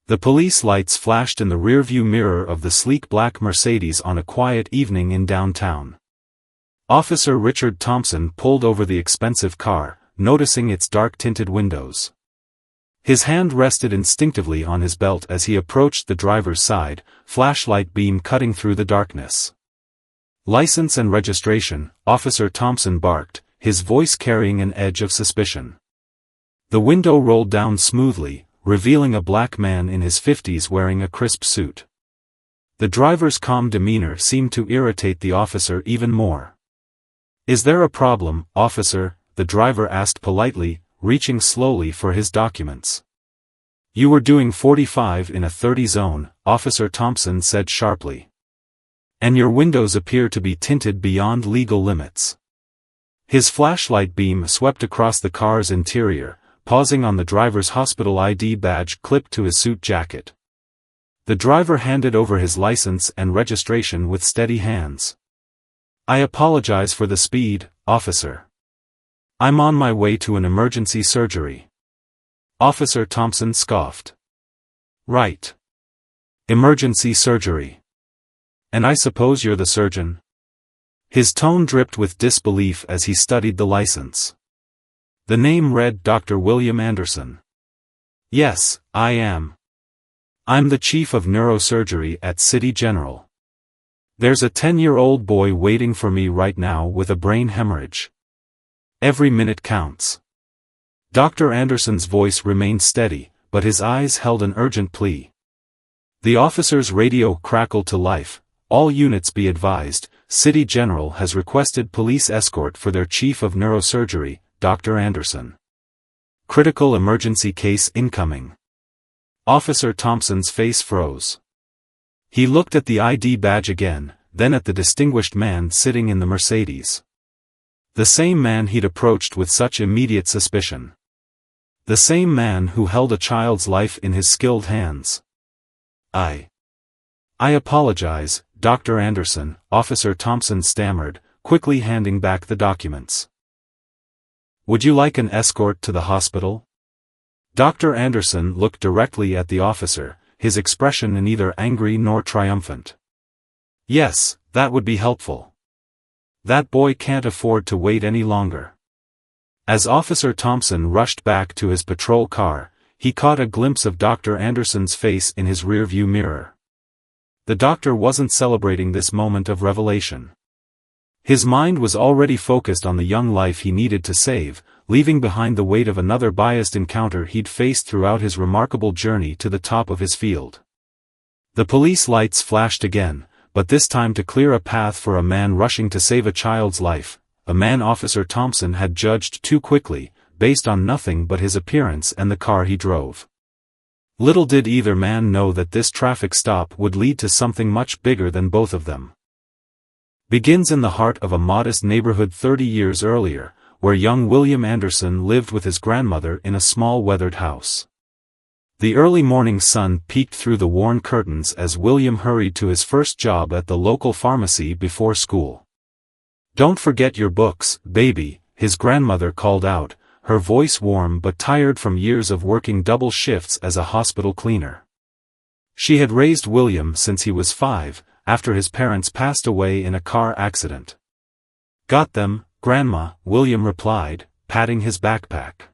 The police lights flashed in the rearview mirror of the sleek black Mercedes on a quiet evening in downtown. Officer Richard Thompson pulled over the expensive car, noticing its dark-tinted windows. His hand rested instinctively on his belt as he approached the driver's side, flashlight beam cutting through the darkness. "License and registration," Officer Thompson barked, his voice carrying an edge of suspicion. The window rolled down smoothly, revealing a black man in his 50s wearing a crisp suit. The driver's calm demeanor seemed to irritate the officer even more. "Is there a problem, officer?" the driver asked politely, reaching slowly for his documents. "You were doing 45 in a 30 zone, Officer Thompson said sharply. "And your windows appear to be tinted beyond legal limits." His flashlight beam swept across the car's interior, pausing on the driver's hospital ID badge clipped to his suit jacket. The driver handed over his license and registration with steady hands. "I apologize for the speed, officer. I'm on my way to an emergency surgery." Officer Thompson scoffed. "Right. Emergency surgery. And I suppose you're the surgeon?" His tone dripped with disbelief as he studied the license. The name read Dr. William Anderson. "Yes, I am. I'm the chief of neurosurgery at City General. There's a 10-year-old boy waiting for me right now with a brain hemorrhage. Every minute counts." Dr. Anderson's voice remained steady, but his eyes held an urgent plea. The officer's radio crackled to life. "All units be advised, City General has requested police escort for their chief of neurosurgery, Dr. Anderson. Critical emergency case incoming." Officer Thompson's face froze. He looked at the ID badge again, then at the distinguished man sitting in the Mercedes. The same man he'd approached with such immediate suspicion. The same man who held a child's life in his skilled hands. I apologize, Dr. Anderson," Officer Thompson stammered, quickly handing back the documents. "Would you like an escort to the hospital?" Dr. Anderson looked directly at the officer, his expression neither angry nor triumphant. "Yes, that would be helpful. That boy can't afford to wait any longer." As Officer Thompson rushed back to his patrol car, he caught a glimpse of Dr. Anderson's face in his rearview mirror. The doctor wasn't celebrating this moment of revelation. His mind was already focused on the young life he needed to save, leaving behind the weight of another biased encounter he'd faced throughout his remarkable journey to the top of his field. The police lights flashed again, but this time to clear a path for a man rushing to save a child's life, a man Officer Thompson had judged too quickly, based on nothing but his appearance and the car he drove. Little did either man know that this traffic stop would lead to something much bigger than both of them. Begins in the heart of a modest neighborhood 30 years earlier, where young William Anderson lived with his grandmother in a small weathered house. The early morning sun peeked through the worn curtains as William hurried to his first job at the local pharmacy before school. "Don't forget your books, baby," his grandmother called out, her voice warm but tired from years of working double shifts as a hospital cleaner. She had raised William since he was 5, after his parents passed away in a car accident. "Got them, Grandma," William replied, patting his backpack.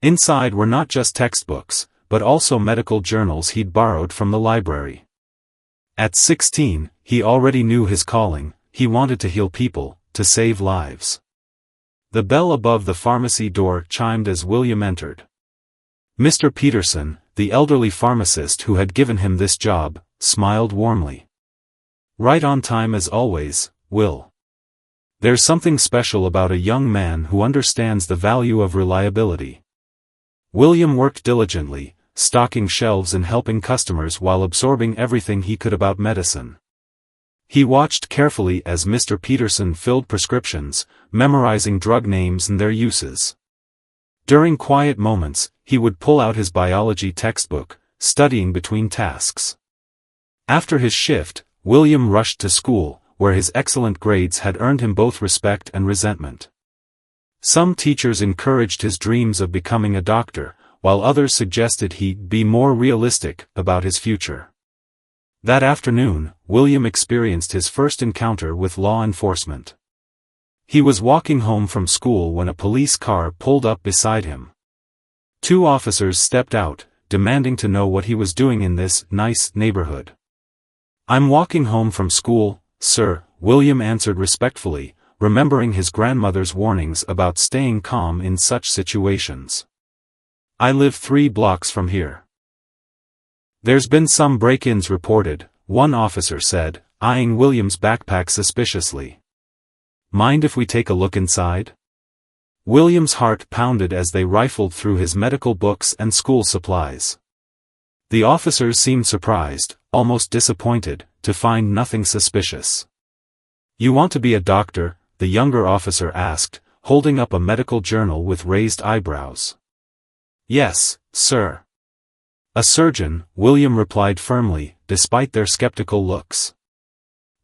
Inside were not just textbooks, but also medical journals he'd borrowed from the library. At 16, he already knew his calling. He wanted to heal people, to save lives. The bell above the pharmacy door chimed as William entered. Mr. Peterson, the elderly pharmacist who had given him this job, smiled warmly. "Right on time as always, Will. There's something special about a young man who understands the value of reliability." William worked diligently, stocking shelves and helping customers while absorbing everything he could about medicine. He watched carefully as Mr. Peterson filled prescriptions, memorizing drug names and their uses. During quiet moments, he would pull out his biology textbook, studying between tasks. After his shift, William rushed to school, where his excellent grades had earned him both respect and resentment. Some teachers encouraged his dreams of becoming a doctor, while others suggested he be more realistic about his future. That afternoon, William experienced his first encounter with law enforcement. He was walking home from school when a police car pulled up beside him. Two officers stepped out, demanding to know what he was doing in this nice neighborhood. "I'm walking home from school, sir," William answered respectfully, remembering his grandmother's warnings about staying calm in such situations. "I live 3 blocks from here." "There's been some break-ins reported," one officer said, eyeing William's backpack suspiciously. "Mind if we take a look inside?" William's heart pounded as they rifled through his medical books and school supplies. The officers seemed surprised, almost disappointed, to find nothing suspicious. "You want to be a doctor?" the younger officer asked, holding up a medical journal with raised eyebrows. "Yes, sir." "A surgeon," William replied firmly, despite their skeptical looks.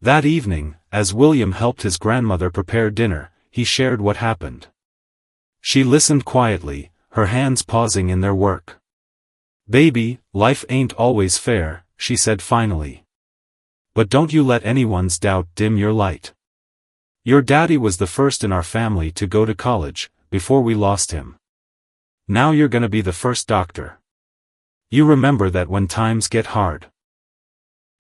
That evening, as William helped his grandmother prepare dinner, he shared what happened. She listened quietly, her hands pausing in their work. "Baby, life ain't always fair," she said finally. "But don't you let anyone's doubt dim your light. Your daddy was the first in our family to go to college, before we lost him. Now you're gonna be the first doctor. You remember that when times get hard."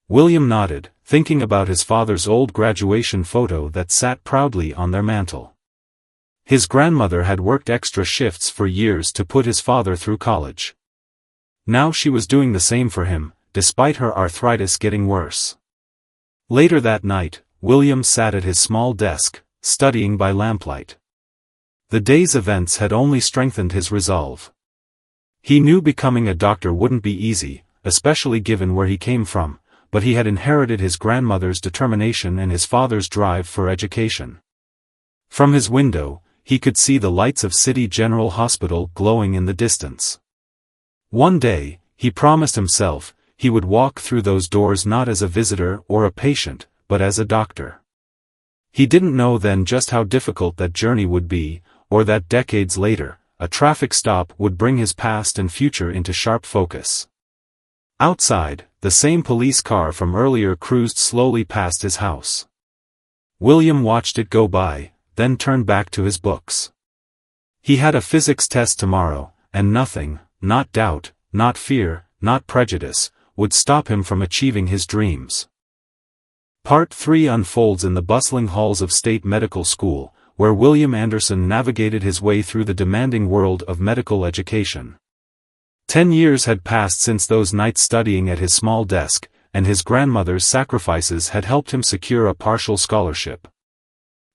William nodded, thinking about his father's old graduation photo that sat proudly on their mantel. His grandmother had worked extra shifts for years to put his father through college. Now she was doing the same for him, despite her arthritis getting worse. Later that night, William sat at his small desk, studying by lamplight. The day's events had only strengthened his resolve. He knew becoming a doctor wouldn't be easy, especially given where he came from, but he had inherited his grandmother's determination and his father's drive for education. From his window, he could see the lights of City General Hospital glowing in the distance. One day, he promised himself, he would walk through those doors not as a visitor or a patient, but as a doctor. He didn't know then just how difficult that journey would be, or that decades later, a traffic stop would bring his past and future into sharp focus. Outside, the same police car from earlier cruised slowly past his house. William watched it go by, then turned back to his books. He had a physics test tomorrow, and nothing, not doubt, not fear, not prejudice, would stop him from achieving his dreams. Part 3 unfolds in the bustling halls of State Medical School, where William Anderson navigated his way through the demanding world of medical education. 10 years had passed since those nights studying at his small desk, and his grandmother's sacrifices had helped him secure a partial scholarship.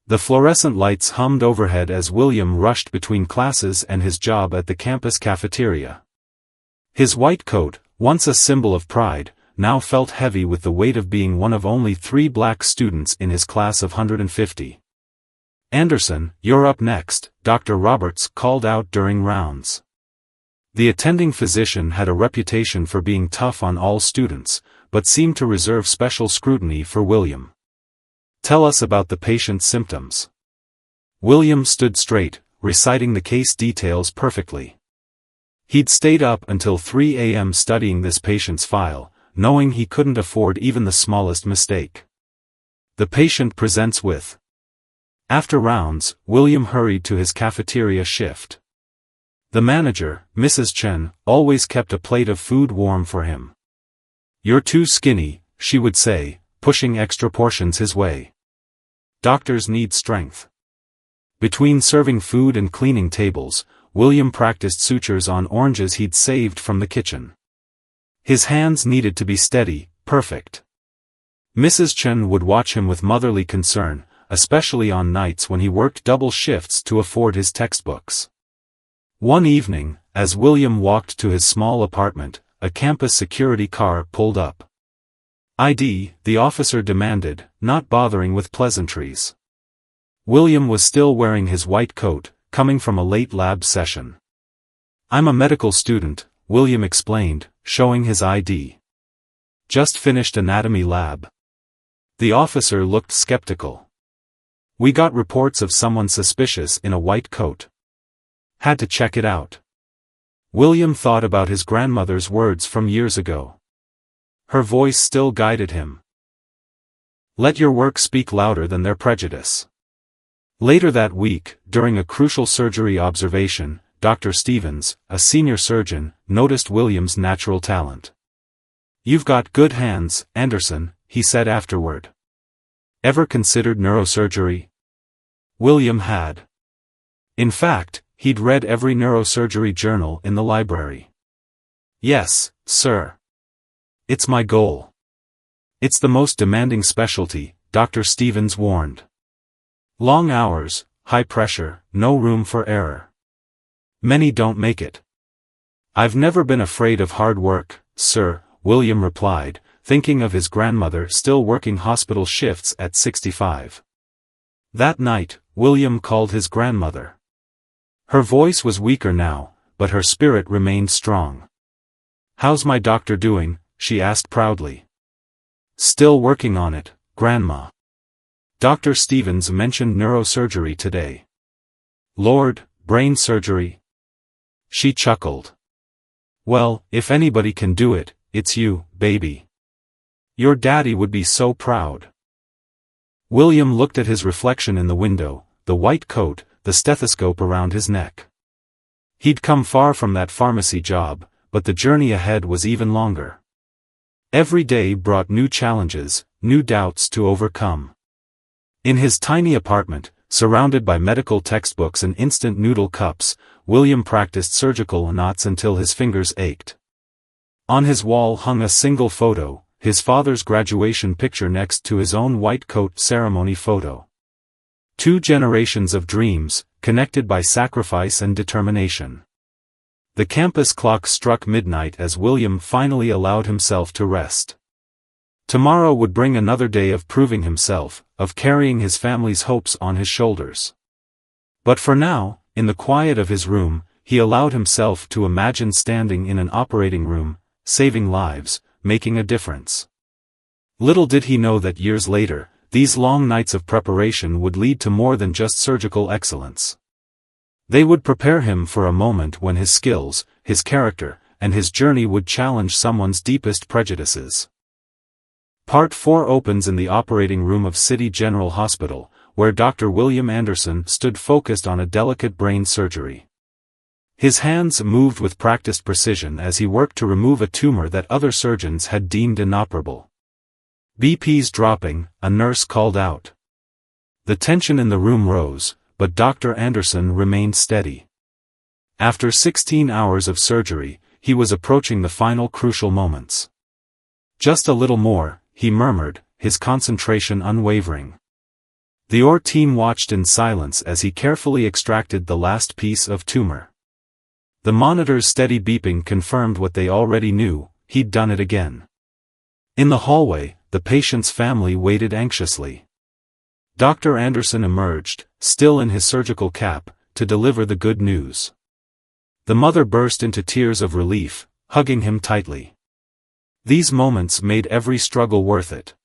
The fluorescent lights hummed overhead as William rushed between classes and his job at the campus cafeteria. His white coat, once a symbol of pride, now felt heavy with the weight of being one of only 3 black students in his class of 150. "Anderson, you're up next," Dr. Roberts called out during rounds. The attending physician had a reputation for being tough on all students, but seemed to reserve special scrutiny for William. "Tell us about the patient's symptoms." William stood straight, reciting the case details perfectly. He'd stayed up until 3 a.m. studying this patient's file, knowing he couldn't afford even the smallest mistake. "The patient presents with." After rounds, William hurried to his cafeteria shift. The manager, Mrs. Chen, always kept a plate of food warm for him. "You're too skinny," she would say, pushing extra portions his way. Doctors need strength. Between serving food and cleaning tables, William practiced sutures on oranges he'd saved from the kitchen. His hands needed to be steady, perfect. Mrs. Chen would watch him with motherly concern, especially on nights when he worked double shifts to afford his textbooks. One evening, as William walked to his small apartment, a campus security car pulled up. "ID," the officer demanded, not bothering with pleasantries. William was still wearing his white coat, coming from a late lab session. "I'm a medical student," William explained, showing his ID. "Just finished anatomy lab." The officer looked skeptical. "We got reports of someone suspicious in a white coat. Had to check it out." William thought about his grandmother's words from years ago. Her voice still guided him. Let your work speak louder than their prejudice. Later that week, during a crucial surgery observation, Dr. Stevens, a senior surgeon, noticed William's natural talent. "You've got good hands, Anderson," he said afterward. Ever considered neurosurgery? William had. In fact, he'd read every neurosurgery journal in the library. "Yes, sir. It's my goal." "It's the most demanding specialty," Dr. Stevens warned. "Long hours, high pressure, no room for error. Many don't make it." "I've never been afraid of hard work, sir," William replied, thinking of his grandmother still working hospital shifts at 65. That night, William called his grandmother. Her voice was weaker now, but her spirit remained strong. "How's my doctor doing?" she asked proudly. "Still working on it, Grandma. Dr. Stevens mentioned neurosurgery today." "Lord, brain surgery?" She chuckled. "Well, if anybody can do it, it's you, baby. Your daddy would be so proud." William looked at his reflection in the window, the white coat, the stethoscope around his neck. He'd come far from that pharmacy job, but the journey ahead was even longer. Every day brought new challenges, new doubts to overcome. In his tiny apartment, surrounded by medical textbooks and instant noodle cups, William practiced surgical knots until his fingers ached. On his wall hung a single photo, his father's graduation picture next to his own white coat ceremony photo. 2 generations of dreams, connected by sacrifice and determination. The campus clock struck midnight as William finally allowed himself to rest. Tomorrow would bring another day of proving himself, of carrying his family's hopes on his shoulders. But for now, in the quiet of his room, he allowed himself to imagine standing in an operating room, saving lives, making a difference. Little did he know that years later, these long nights of preparation would lead to more than just surgical excellence. They would prepare him for a moment when his skills, his character, and his journey would challenge someone's deepest prejudices. Part 4 opens in the operating room of City General Hospital, where Dr. William Anderson stood focused on a delicate brain surgery. His hands moved with practiced precision as he worked to remove a tumor that other surgeons had deemed inoperable. "BP's dropping," a nurse called out. The tension in the room rose, but Dr. Anderson remained steady. After 16 hours of surgery, he was approaching the final crucial moments. "Just a little more," he murmured, his concentration unwavering. The OR team watched in silence as he carefully extracted the last piece of tumor. The monitor's steady beeping confirmed what they already knew: he'd done it again. In the hallway, the patient's family waited anxiously. Dr. Anderson emerged, still in his surgical cap, to deliver the good news. The mother burst into tears of relief, hugging him tightly. These moments made every struggle worth it.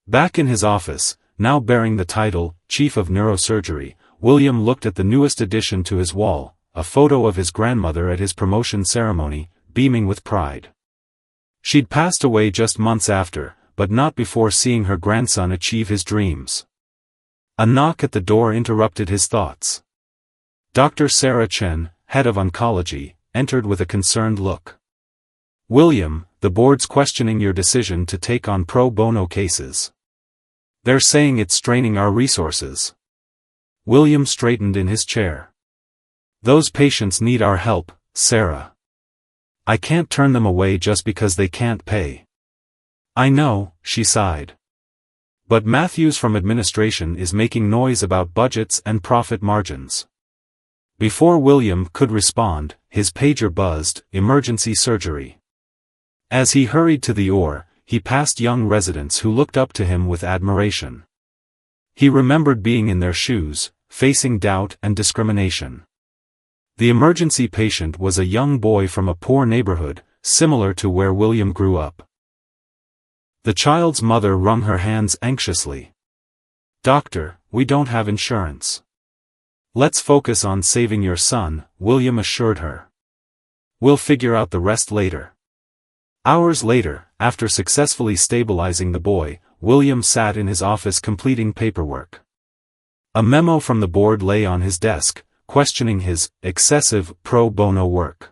Back in his office, now bearing the title, Chief of Neurosurgery, William looked at the newest addition to his wall, a photo of his grandmother at his promotion ceremony, beaming with pride. She'd passed away just months after, but not before seeing her grandson achieve his dreams. A knock at the door interrupted his thoughts. Dr. Sarah Chen, head of oncology, entered with a concerned look. "William, the board's questioning your decision to take on pro bono cases. They're saying it's straining our resources." William straightened in his chair. "Those patients need our help, Sarah. I can't turn them away just because they can't pay." "I know," she sighed. "But Matthews from administration is making noise about budgets and profit margins." Before William could respond, his pager buzzed, "Emergency surgery." As he hurried to the OR, he passed young residents who looked up to him with admiration. He remembered being in their shoes, facing doubt and discrimination. The emergency patient was a young boy from a poor neighborhood, similar to where William grew up. The child's mother wrung her hands anxiously. "Doctor, we don't have insurance." "Let's focus on saving your son," William assured her. We'll figure out the rest later. Hours later, after successfully stabilizing the boy, William sat in his office completing paperwork. A memo from the board lay on his desk, questioning his excessive pro bono work.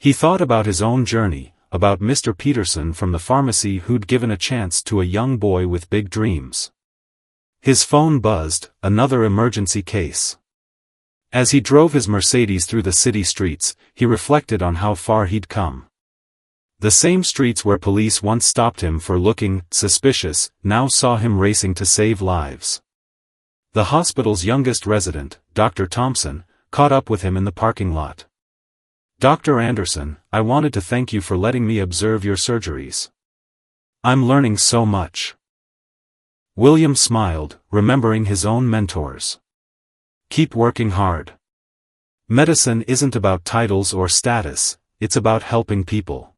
He thought about his own journey, about Mr. Peterson from the pharmacy who'd given a chance to a young boy with big dreams. His phone buzzed, another emergency case. As he drove his Mercedes through the city streets, he reflected on how far he'd come. The same streets where police once stopped him for looking suspicious, now saw him racing to save lives. The hospital's youngest resident, Dr. Thompson, caught up with him in the parking lot. "Dr. Anderson, I wanted to thank you for letting me observe your surgeries. I'm learning so much." William smiled, remembering his own mentors. "Keep working hard. Medicine isn't about titles or status, it's about helping people."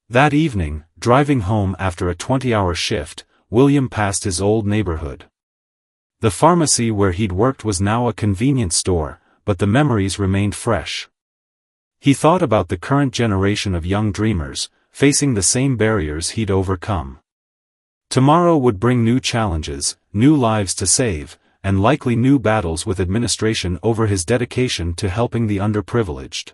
That evening, driving home after a 20-hour shift, William passed his old neighborhood. The pharmacy where he'd worked was now a convenience store, but the memories remained fresh. He thought about the current generation of young dreamers, facing the same barriers he'd overcome. Tomorrow would bring new challenges, new lives to save, and likely new battles with administration over his dedication to helping the underprivileged.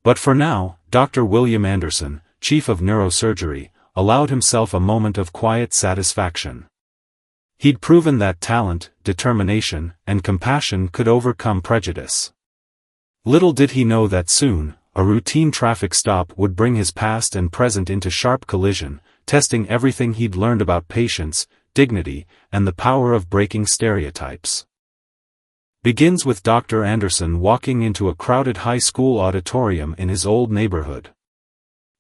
But for now, Dr. William Anderson, Chief of Neurosurgery, allowed himself a moment of quiet satisfaction. He'd proven that talent, determination, and compassion could overcome prejudice. Little did he know that soon, a routine traffic stop would bring his past and present into sharp collision, testing everything he'd learned about patience, dignity, and the power of breaking stereotypes. Begins with Dr. Anderson walking into a crowded high school auditorium in his old neighborhood.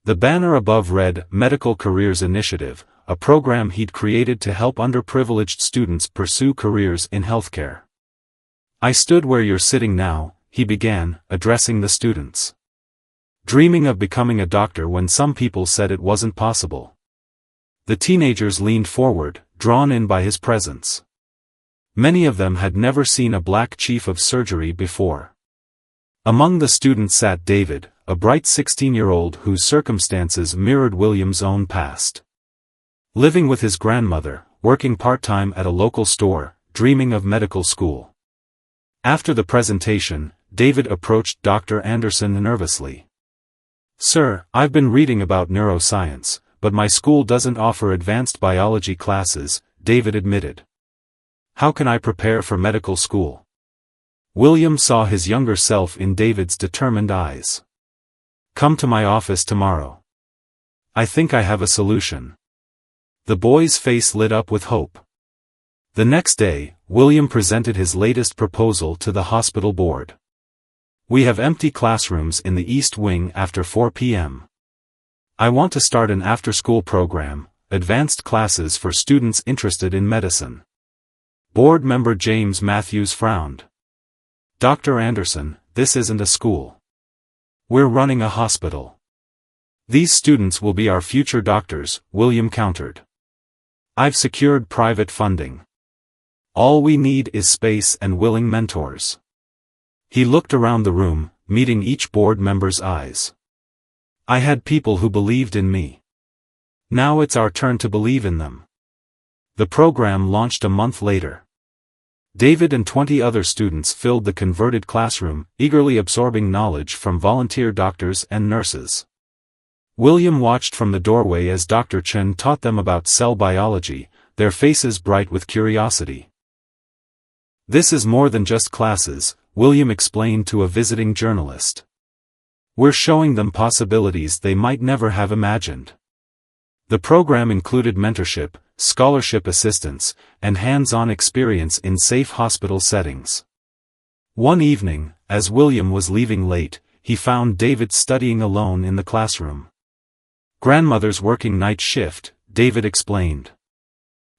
The banner above read, Medical Careers Initiative, a program he'd created to help underprivileged students pursue careers in healthcare. "I stood where you're sitting now," he began, addressing the students. "Dreaming of becoming a doctor when some people said it wasn't possible." The teenagers leaned forward, drawn in by his presence. Many of them had never seen a black chief of surgery before. Among the students sat David, a bright 16-year-old whose circumstances mirrored William's own past. Living with his grandmother, working part-time at a local store, dreaming of medical school. After the presentation, David approached Dr. Anderson nervously. "Sir, I've been reading about neuroscience, but my school doesn't offer advanced biology classes," David admitted. "How can I prepare for medical school?" William saw his younger self in David's determined eyes. "Come to my office tomorrow. I think I have a solution." The boy's face lit up with hope. The next day, William presented his latest proposal to the hospital board. "We have empty classrooms in the East Wing after 4 p.m. I want to start an after-school program, advanced classes for students interested in medicine." Board member James Matthews frowned. "Dr. Anderson, this isn't a school. We're running a hospital. These students will be our future doctors," William countered. "I've secured private funding. All we need is space and willing mentors." He looked around the room, meeting each board member's eyes. "I had people who believed in me. Now it's our turn to believe in them." The program launched a month later. David and 20 other students filled the converted classroom, eagerly absorbing knowledge from volunteer doctors and nurses. William watched from the doorway as Dr. Chen taught them about cell biology, their faces bright with curiosity. "This is more than just classes," William explained to a visiting journalist. "We're showing them possibilities they might never have imagined." The program included mentorship, scholarship assistance, and hands-on experience in safe hospital settings. One evening, as William was leaving late, he found David studying alone in the classroom. "Grandmother's working night shift," David explained.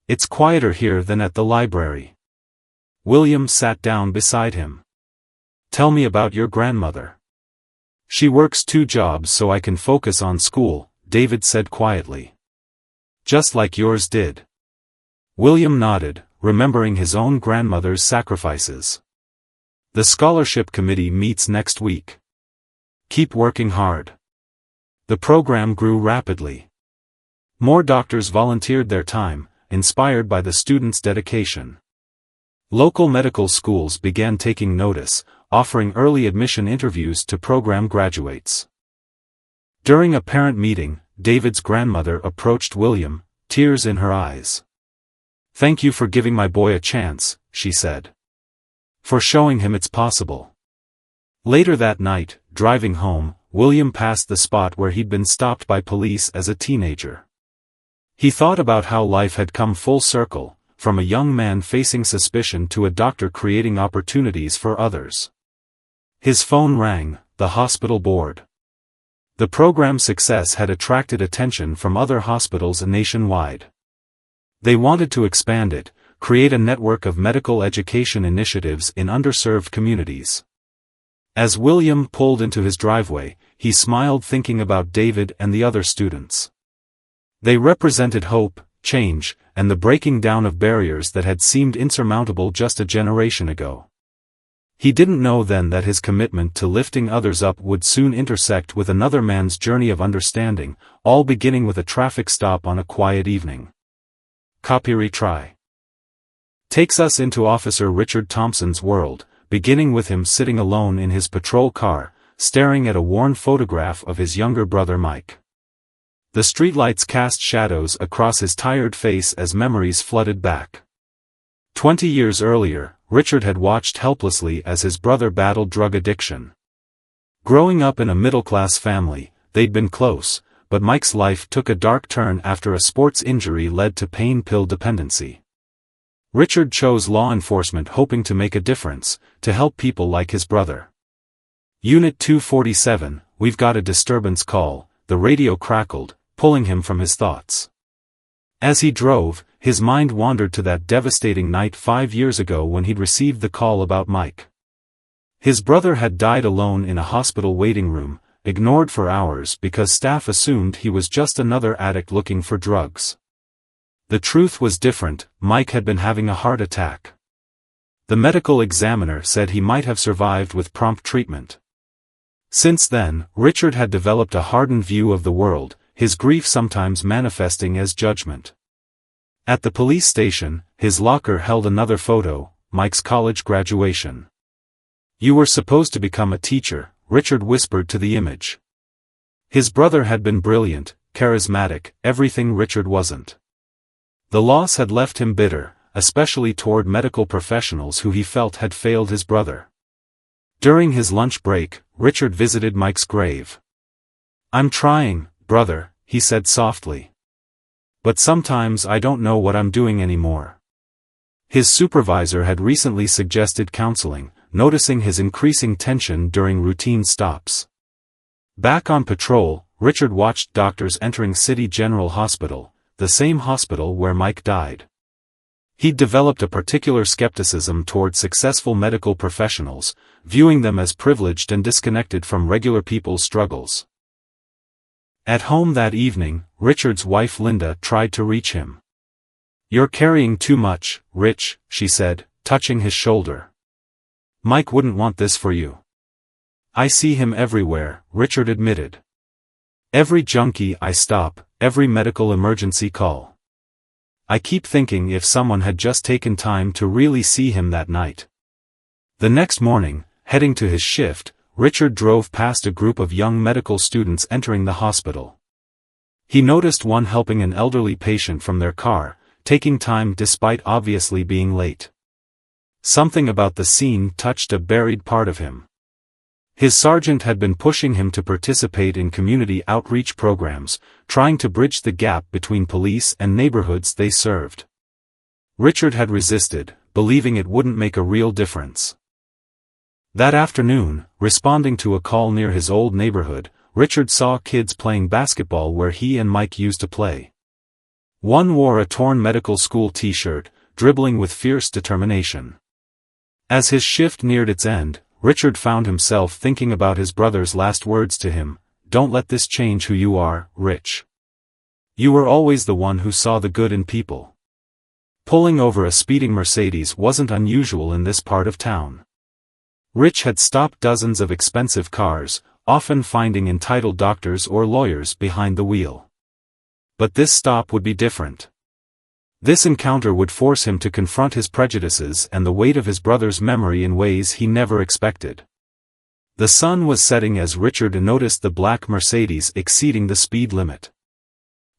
"It's quieter here than at the library." William sat down beside him. "Tell me about your grandmother." "She works 2 jobs so I can focus on school," David said quietly. "Just like yours did." William nodded, remembering his own grandmother's sacrifices. "The scholarship committee meets next week. Keep working hard. The program grew rapidly. More doctors volunteered their time, inspired by the students' dedication. Local medical schools began taking notice, offering early admission interviews to program graduates. During a parent meeting, David's grandmother approached William, tears in her eyes. "Thank you for giving my boy a chance," she said. "For showing him it's possible." Later that night, driving home, William passed the spot where he'd been stopped by police as a teenager. He thought about how life had come full circle, from a young man facing suspicion to a doctor creating opportunities for others. His phone rang, the hospital board. The program's success had attracted attention from other hospitals nationwide. They wanted to expand it, create a network of medical education initiatives in underserved communities. As William pulled into his driveway, he smiled thinking about David and the other students. They represented hope, change, and the breaking down of barriers that had seemed insurmountable just a generation ago. He didn't know then that his commitment to lifting others up would soon intersect with another man's journey of understanding, all beginning with a traffic stop on a quiet evening. Copyright Try takes us into Officer Richard Thompson's world, beginning with him sitting alone in his patrol car, staring at a worn photograph of his younger brother Mike. The streetlights cast shadows across his tired face as memories flooded back. 20 years earlier, Richard had watched helplessly as his brother battled drug addiction. Growing up in a middle-class family, they'd been close, but Mike's life took a dark turn after a sports injury led to pain pill dependency. Richard chose law enforcement hoping to make a difference, to help people like his brother. Unit 247, we've got a disturbance call, the radio crackled, pulling him from his thoughts. As he drove, his mind wandered to that devastating night 5 years ago when he'd received the call about Mike. His brother had died alone in a hospital waiting room, ignored for hours because staff assumed he was just another addict looking for drugs. The truth was different. Mike had been having a heart attack. The medical examiner said he might have survived with prompt treatment. Since then, Richard had developed a hardened view of the world, his grief sometimes manifesting as judgment. At the police station, his locker held another photo, Mike's college graduation. "You were supposed to become a teacher," Richard whispered to the image. His brother had been brilliant, charismatic, everything Richard wasn't. The loss had left him bitter, especially toward medical professionals who he felt had failed his brother. During his lunch break, Richard visited Mike's grave. "I'm trying, brother," he said softly. "But sometimes I don't know what I'm doing anymore." His supervisor had recently suggested counseling, noticing his increasing tension during routine stops. Back on patrol, Richard watched doctors entering City General Hospital, the same hospital where Mike died. He'd developed a particular skepticism toward successful medical professionals, viewing them as privileged and disconnected from regular people's struggles. At home that evening, Richard's wife Linda tried to reach him. "You're carrying too much, Rich," she said, touching his shoulder. "Mike wouldn't want this for you." "I see him everywhere," Richard admitted. "Every junkie I stop, every medical emergency call. I keep thinking if someone had just taken time to really see him that night." The next morning, heading to his shift, Richard drove past a group of young medical students entering the hospital. He noticed one helping an elderly patient from their car, taking time despite obviously being late. Something about the scene touched a buried part of him. His sergeant had been pushing him to participate in community outreach programs, trying to bridge the gap between police and neighborhoods they served. Richard had resisted, believing it wouldn't make a real difference. That afternoon, responding to a call near his old neighborhood, Richard saw kids playing basketball where he and Mike used to play. One wore a torn medical school t-shirt, dribbling with fierce determination. As his shift neared its end, Richard found himself thinking about his brother's last words to him: "Don't let this change who you are, Rich. You were always the one who saw the good in people." Pulling over a speeding Mercedes wasn't unusual in this part of town. Rich had stopped dozens of expensive cars, often finding entitled doctors or lawyers behind the wheel. But this stop would be different. This encounter would force him to confront his prejudices and the weight of his brother's memory in ways he never expected. The sun was setting as Richard noticed the black Mercedes exceeding the speed limit.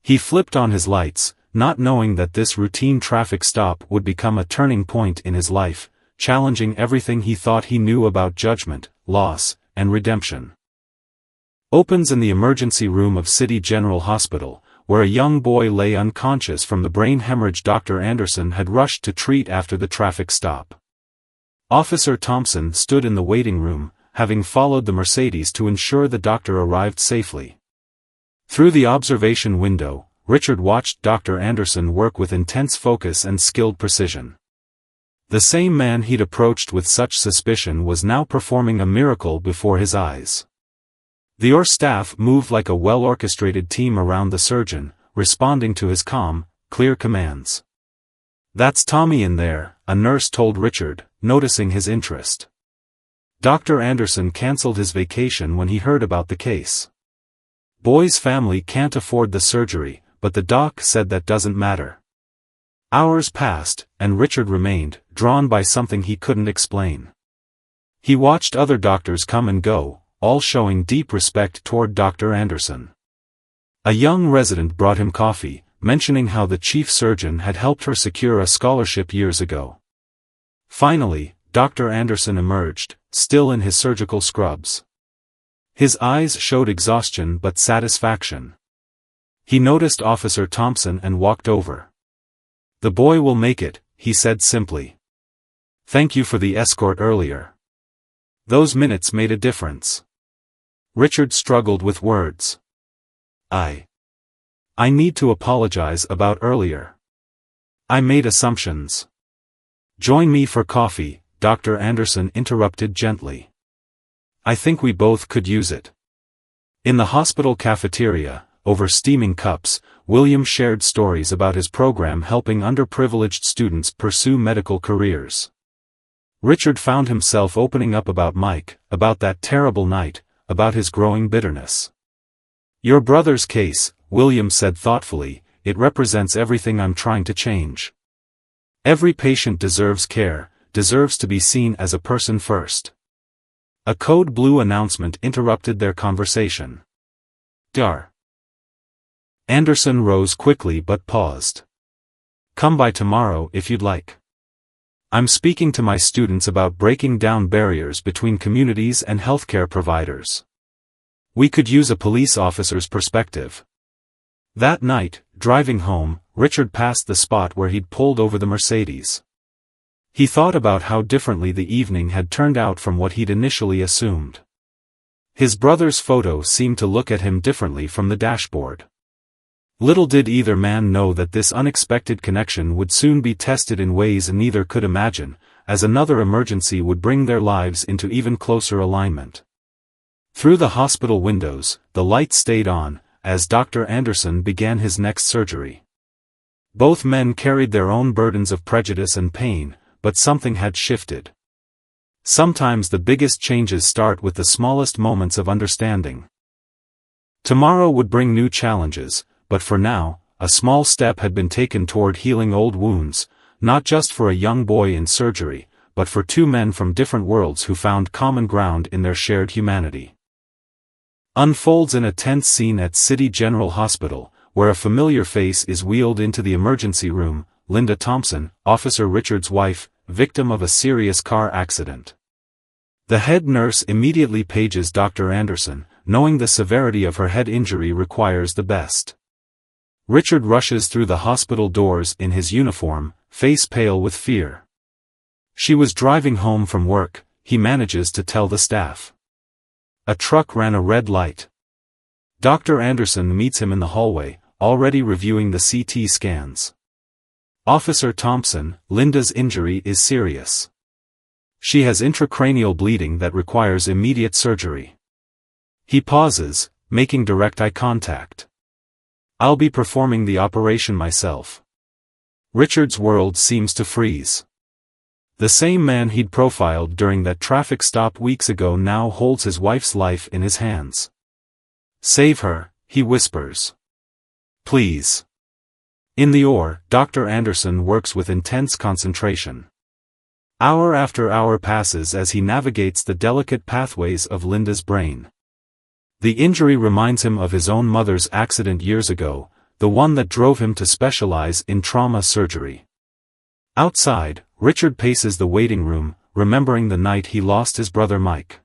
He flipped on his lights, not knowing that this routine traffic stop would become a turning point in his life, challenging everything he thought he knew about judgment, loss, and redemption. Opens in the emergency room of City General Hospital, where a young boy lay unconscious from the brain hemorrhage Dr. Anderson had rushed to treat after the traffic stop. Officer Thompson stood in the waiting room, having followed the Mercedes to ensure the doctor arrived safely. Through the observation window, Richard watched Dr. Anderson work with intense focus and skilled precision. The same man he'd approached with such suspicion was now performing a miracle before his eyes. The OR staff moved like a well-orchestrated team around the surgeon, responding to his calm, clear commands. "That's Tommy in there," a nurse told Richard, noticing his interest. Dr. Anderson cancelled his vacation when he heard about the case. Boy's family can't afford the surgery, but the doc said that doesn't matter. Hours passed, and Richard remained, drawn by something he couldn't explain. He watched other doctors come and go, all showing deep respect toward Dr. Anderson. A young resident brought him coffee, mentioning how the chief surgeon had helped her secure a scholarship years ago. Finally, Dr. Anderson emerged, still in his surgical scrubs. His eyes showed exhaustion but satisfaction. He noticed Officer Thompson and walked over. "The boy will make it," he said simply. "Thank you for the escort earlier. Those minutes made a difference." Richard struggled with words. I need to apologize about earlier. I made assumptions." "Join me for coffee," Dr. Anderson interrupted gently. "I think we both could use it." In the hospital cafeteria, over steaming cups, William shared stories about his program helping underprivileged students pursue medical careers. Richard found himself opening up about Mike, about that terrible night, about his growing bitterness. "Your brother's case," William said thoughtfully, "it represents everything I'm trying to change. Every patient deserves care, deserves to be seen as a person first." A code blue announcement interrupted their conversation. "Dar." Anderson rose quickly but paused. "Come by tomorrow if you'd like. I'm speaking to my students about breaking down barriers between communities and healthcare providers. We could use a police officer's perspective." That night, driving home, Richard passed the spot where he'd pulled over the Mercedes. He thought about how differently the evening had turned out from what he'd initially assumed. His brother's photo seemed to look at him differently from the dashboard. Little did either man know that this unexpected connection would soon be tested in ways neither could imagine, as another emergency would bring their lives into even closer alignment. Through the hospital windows, the lights stayed on, as Dr. Anderson began his next surgery. Both men carried their own burdens of prejudice and pain, but something had shifted. Sometimes the biggest changes start with the smallest moments of understanding. Tomorrow would bring new challenges, but for now, a small step had been taken toward healing old wounds, not just for a young boy in surgery, but for two men from different worlds who found common ground in their shared humanity. Unfolds in a tense scene at City General Hospital, where a familiar face is wheeled into the emergency room, Linda Thompson, Officer Richard's wife, victim of a serious car accident. The head nurse immediately pages Dr. Anderson, knowing the severity of her head injury requires the best. Richard rushes through the hospital doors in his uniform, face pale with fear. She was driving home from work, he manages to tell the staff. A truck ran a red light. Dr. Anderson meets him in the hallway, already reviewing the CT scans. "Officer Thompson, Linda's injury is serious. She has intracranial bleeding that requires immediate surgery." He pauses, making direct eye contact. "I'll be performing the operation myself." Richard's world seems to freeze. The same man he'd profiled during that traffic stop weeks ago now holds his wife's life in his hands. "Save her," he whispers. "Please." In the OR, Dr. Anderson works with intense concentration. Hour after hour passes as he navigates the delicate pathways of Linda's brain. The injury reminds him of his own mother's accident years ago, the one that drove him to specialize in trauma surgery. Outside, Richard paces the waiting room, remembering the night he lost his brother Mike.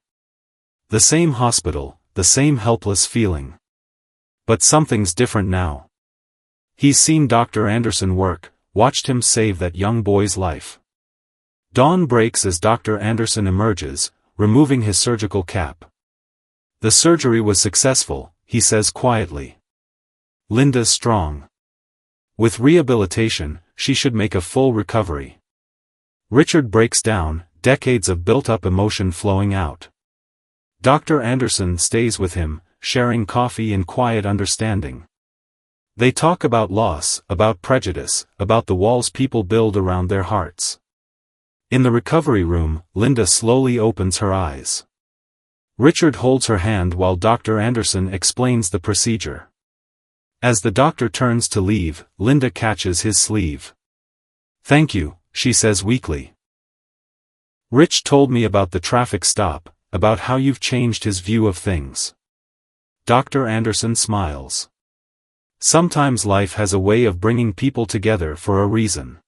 The same hospital, the same helpless feeling. But something's different now. He's seen Dr. Anderson work, watched him save that young boy's life. Dawn breaks as Dr. Anderson emerges, removing his surgical cap. "The surgery was successful," he says quietly. "Linda's strong. With rehabilitation, she should make a full recovery." Richard breaks down, decades of built-up emotion flowing out. Dr. Anderson stays with him, sharing coffee and quiet understanding. They talk about loss, about prejudice, about the walls people build around their hearts. In the recovery room, Linda slowly opens her eyes. Richard holds her hand while Dr. Anderson explains the procedure. As the doctor turns to leave, Linda catches his sleeve. "Thank you," she says weakly. "Rich told me about the traffic stop, about how you've changed his view of things." Dr. Anderson smiles. Sometimes life has a way of bringing people together for a reason.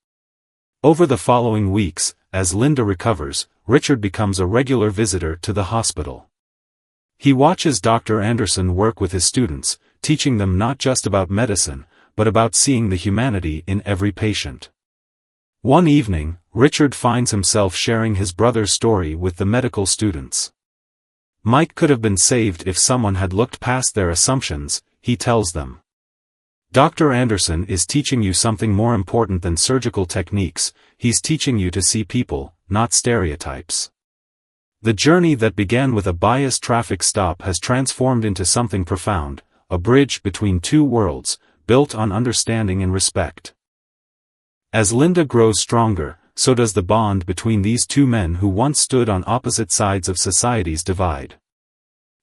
Over the following weeks, as Linda recovers, Richard becomes a regular visitor to the hospital. He watches Dr. Anderson work with his students, teaching them not just about medicine, but about seeing the humanity in every patient. One evening, Richard finds himself sharing his brother's story with the medical students. Mike could have been saved if someone had looked past their assumptions, he tells them. Dr. Anderson is teaching you something more important than surgical techniques, he's teaching you to see people, not stereotypes. The journey that began with a biased traffic stop has transformed into something profound, a bridge between two worlds, built on understanding and respect. As Linda grows stronger, so does the bond between these two men who once stood on opposite sides of society's divide.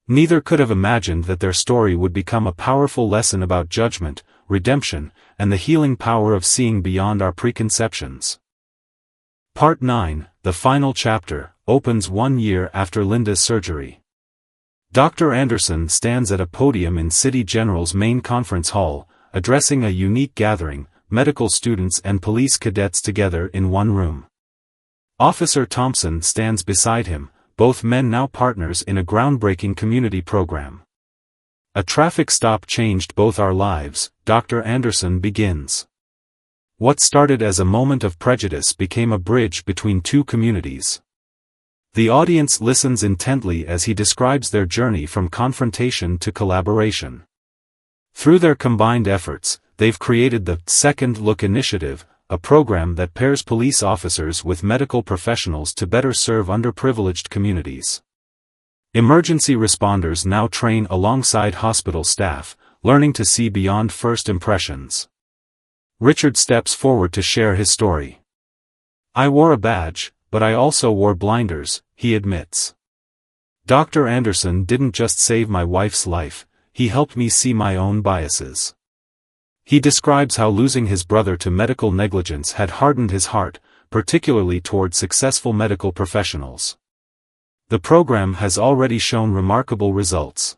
Neither could have imagined that their story would become a powerful lesson about judgment, redemption, and the healing power of seeing beyond our preconceptions. Part 9, the final chapter, opens 1 year after Linda's surgery. Dr. Anderson stands at a podium in City General's main conference hall, addressing a unique gathering, medical students and police cadets together in one room. Officer Thompson stands beside him, both men now partners in a groundbreaking community program. "A traffic stop changed both our lives," Dr. Anderson begins. "What started as a moment of prejudice became a bridge between two communities." The audience listens intently as he describes their journey from confrontation to collaboration. Through their combined efforts, they've created the Second Look Initiative, a program that pairs police officers with medical professionals to better serve underprivileged communities. Emergency responders now train alongside hospital staff, learning to see beyond first impressions. Richard steps forward to share his story. "I wore a badge, but I also wore blinders," he admits. "Dr. Anderson didn't just save my wife's life, he helped me see my own biases." He describes how losing his brother to medical negligence had hardened his heart, particularly toward successful medical professionals. The program has already shown remarkable results.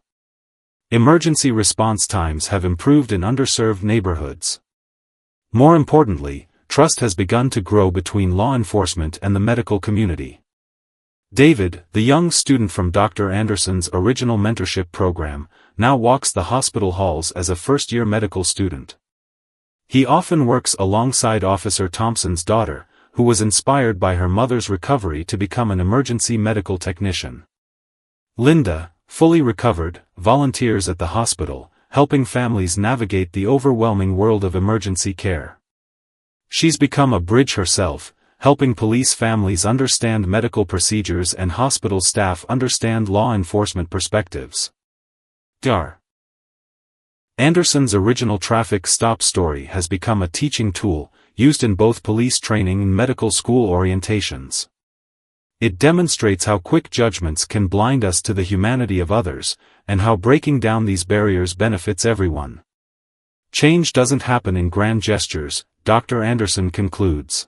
Emergency response times have improved in underserved neighborhoods. More importantly, trust has begun to grow between law enforcement and the medical community. David, the young student from Dr. Anderson's original mentorship program, now walks the hospital halls as a first-year medical student. He often works alongside Officer Thompson's daughter, who was inspired by her mother's recovery to become an emergency medical technician. Linda, fully recovered, volunteers at the hospital, helping families navigate the overwhelming world of emergency care. She's become a bridge herself, helping police families understand medical procedures and hospital staff understand law enforcement perspectives. Dr. Anderson's original traffic stop story has become a teaching tool, used in both police training and medical school orientations. It demonstrates how quick judgments can blind us to the humanity of others, and how breaking down these barriers benefits everyone. Change doesn't happen in grand gestures, Dr. Anderson concludes.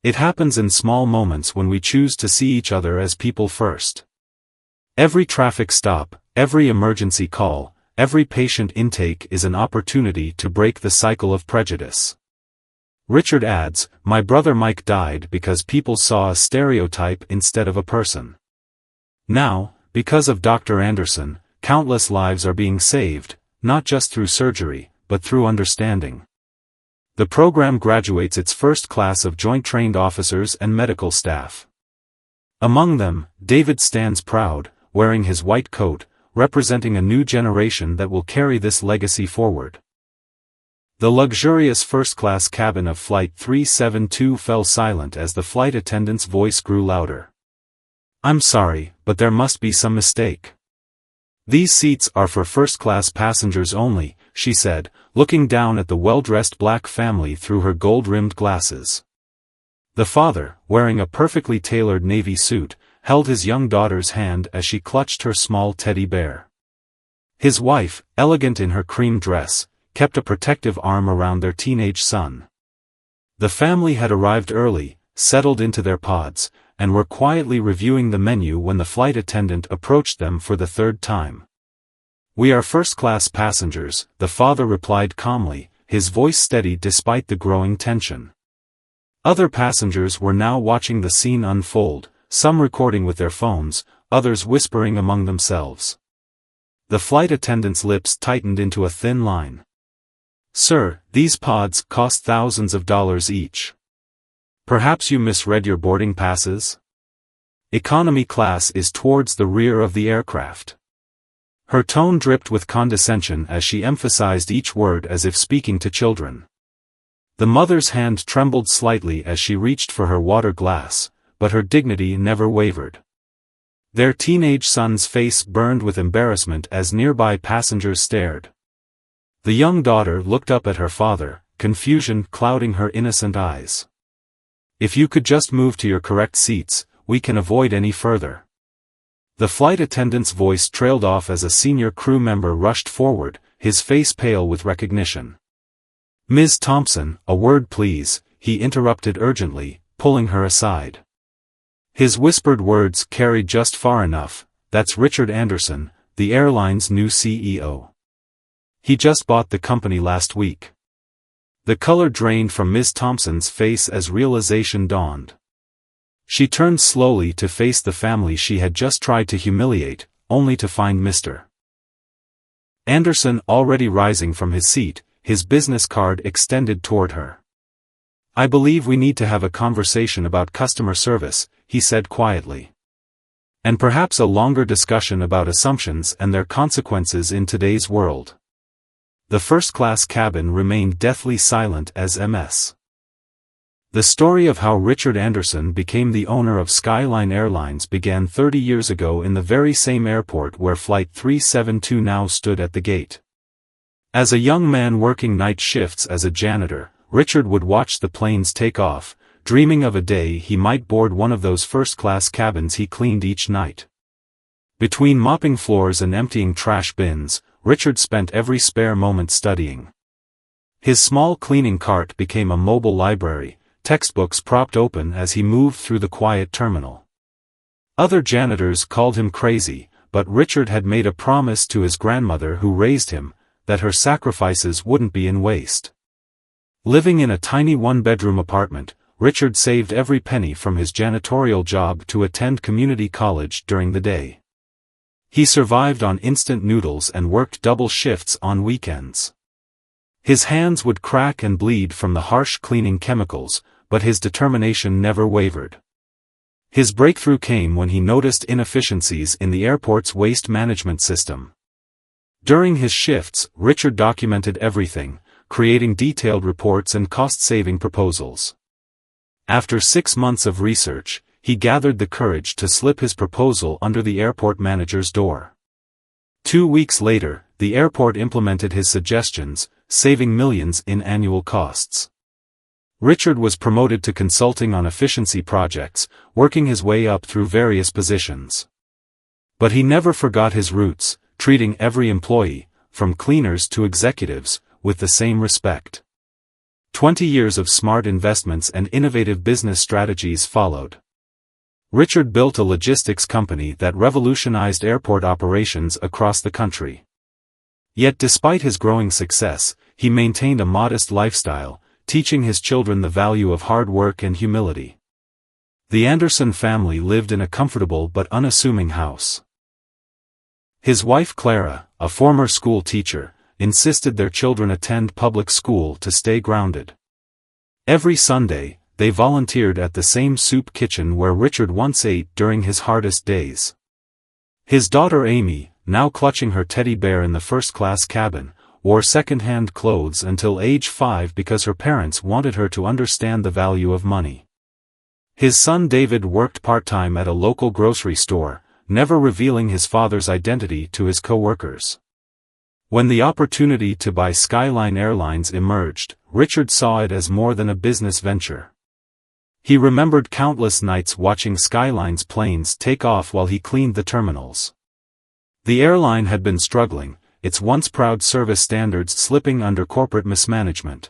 It happens in small moments when we choose to see each other as people first. Every traffic stop, every emergency call, every patient intake is an opportunity to break the cycle of prejudice. Richard adds, "My brother Mike died because people saw a stereotype instead of a person. Now, because of Dr. Anderson, countless lives are being saved, not just through surgery, but through understanding." The program graduates its first class of joint-trained officers and medical staff. Among them, David stands proud, wearing his white coat, representing a new generation that will carry this legacy forward. The luxurious first-class cabin of Flight 372 fell silent as the flight attendant's voice grew louder. "I'm sorry, but there must be some mistake. These seats are for first-class passengers only," she said, looking down at the well-dressed black family through her gold-rimmed glasses. The father, wearing a perfectly tailored navy suit, held his young daughter's hand as she clutched her small teddy bear. His wife, elegant in her cream dress, kept a protective arm around their teenage son. The family had arrived early, settled into their pods, and were quietly reviewing the menu when the flight attendant approached them for the third time. "We are first-class passengers," the father replied calmly, his voice steady despite the growing tension. Other passengers were now watching the scene unfold, some recording with their phones, others whispering among themselves. The flight attendant's lips tightened into a thin line. "Sir, these pods cost thousands of dollars each. Perhaps you misread your boarding passes? Economy class is towards the rear of the aircraft." Her tone dripped with condescension as she emphasized each word as if speaking to children. The mother's hand trembled slightly as she reached for her water glass, but her dignity never wavered. Their teenage son's face burned with embarrassment as nearby passengers stared. The young daughter looked up at her father, confusion clouding her innocent eyes. "If you could just move to your correct seats, we can avoid any further." The flight attendant's voice trailed off as a senior crew member rushed forward, his face pale with recognition. "Ms. Thompson, a word please," he interrupted urgently, pulling her aside. His whispered words carried just far enough. "That's Richard Anderson, the airline's new CEO. He just bought the company last week." The color drained from Ms. Thompson's face as realization dawned. She turned slowly to face the family she had just tried to humiliate, only to find Mr. Anderson already rising from his seat, his business card extended toward her. "I believe we need to have a conversation about customer service," he said quietly. "And perhaps a longer discussion about assumptions and their consequences in today's world." The first-class cabin remained deathly silent as Ms. The story of how Richard Anderson became the owner of Skyline Airlines began 30 years ago in the very same airport where Flight 372 now stood at the gate. As a young man working night shifts as a janitor, Richard would watch the planes take off, dreaming of a day he might board one of those first-class cabins he cleaned each night. Between mopping floors and emptying trash bins, Richard spent every spare moment studying. His small cleaning cart became a mobile library, textbooks propped open as he moved through the quiet terminal. Other janitors called him crazy, but Richard had made a promise to his grandmother who raised him, that her sacrifices wouldn't be in waste. Living in a tiny one-bedroom apartment, Richard saved every penny from his janitorial job to attend community college during the day. He survived on instant noodles and worked double shifts on weekends. His hands would crack and bleed from the harsh cleaning chemicals, but his determination never wavered. His breakthrough came when he noticed inefficiencies in the airport's waste management system. During his shifts, Richard documented everything, creating detailed reports and cost-saving proposals. After 6 months of research, he gathered the courage to slip his proposal under the airport manager's door. 2 weeks later, the airport implemented his suggestions, saving millions in annual costs. Richard was promoted to consulting on efficiency projects, working his way up through various positions. But he never forgot his roots, treating every employee, from cleaners to executives, with the same respect. 20 years of smart investments and innovative business strategies followed. Richard built a logistics company that revolutionized airport operations across the country. Yet despite his growing success, he maintained a modest lifestyle, teaching his children the value of hard work and humility. The Anderson family lived in a comfortable but unassuming house. His wife Clara, a former school teacher, insisted their children attend public school to stay grounded. Every Sunday, they volunteered at the same soup kitchen where Richard once ate during his hardest days. His daughter Amy, now clutching her teddy bear in the first-class cabin, wore second-hand clothes until age 5 because her parents wanted her to understand the value of money. His son David worked part-time at a local grocery store, never revealing his father's identity to his co-workers. When the opportunity to buy Skyline Airlines emerged, Richard saw it as more than a business venture. He remembered countless nights watching Skyline's planes take off while he cleaned the terminals. The airline had been struggling, its once proud service standards slipping under corporate mismanagement.